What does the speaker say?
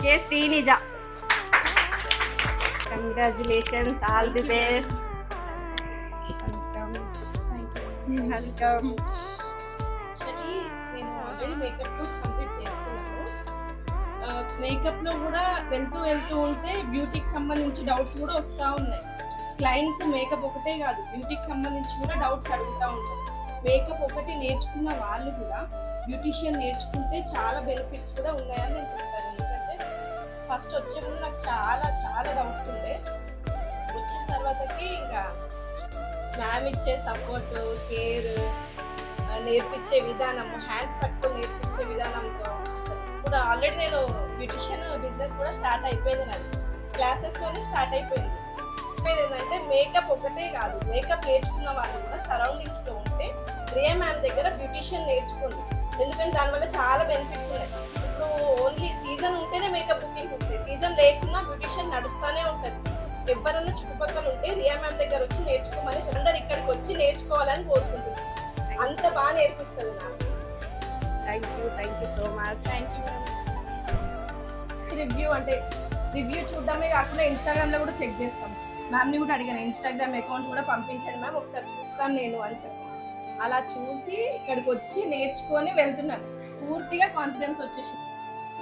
K Srinija. Congratulations, all the best. Welcome. Actually నేను already makeup course complete చేసుకున్నాను. మేకప్లో కూడా వెళ్తూ ఉంటే బ్యూటీకి సంబంధించి డౌట్స్ కూడా వస్తూ ఉన్నాయి. క్లయింట్స్ మేకప్ ఒకటే కాదు, బ్యూటీకి సంబంధించి కూడా డౌట్స్ అడుగుతూ ఉంటారు. మేకప్ ఒకటి నేర్చుకున్న వాళ్ళు కూడా బ్యూటీషియన్ నేర్చుకుంటే చాలా బెనిఫిట్స్ కూడా ఉన్నాయని నేను చెప్తాను. ఎందుకంటే ఫస్ట్ వచ్చే ముందు నాకు చాలా చాలా డౌట్స్ ఉండే. వచ్చిన తర్వాతకి ఇంకా మ్యామ్ ఇచ్చే సపోర్ట్, కేర్, నేర్పించే విధానము, హ్యాండ్స్ పట్టుకొని నేర్పించే విధానంతో అసలు ఇప్పుడు ఆల్రెడీ నేను బ్యూటిషియన్ బిజినెస్ కూడా స్టార్ట్ అయిపోయింది. నాది క్లాసెస్తోనే స్టార్ట్ అయిపోయింది. ఏంటంటే మేకప్ ఒకటే కాదు, మేకప్ నేర్చుకున్న వాళ్ళు కూడా సరౌండింగ్స్లో ఉంటే రియా మ్యామ్ దగ్గర బ్యూటిషియన్ నేర్చుకోండి. ఎందుకంటే దానివల్ల చాలా బెనిఫిట్స్ ఉన్నాయి. ఇప్పుడు ఓన్లీ సీజన్ ఉంటేనే మేకప్ బుకింగ్స్ వస్తాయి, సీజన్ లేకున్నా బ్యూటిషియన్ నడుస్తూనే ఉంటుంది. ఎవరన్నా చుట్టుపక్కల ఉంటే రియా మ్యామ్ దగ్గర వచ్చి నేర్చుకోమని అందరు ఇక్కడికి వచ్చి నేర్చుకోవాలని కోరుకుంటున్నాను. అంత బాగా నేర్పిస్తుంది ma'am. Thank you so much. Thank you ma'am. Review చూడడమే కాకుండా ఇన్స్టాగ్రామ్లో కూడా చెక్ చేస్తాం. మ్యామ్ని కూడా అడిగాను, ఇన్స్టాగ్రామ్ అకౌంట్ కూడా పంపించండి మ్యామ్, ఒకసారి చూస్తాను నేను అని చెప్పి అలా చూసి ఇక్కడికి వచ్చి నేర్చుకొని వెళ్తున్నాను. పూర్తిగా కాన్ఫిడెన్స్ వచ్చేసి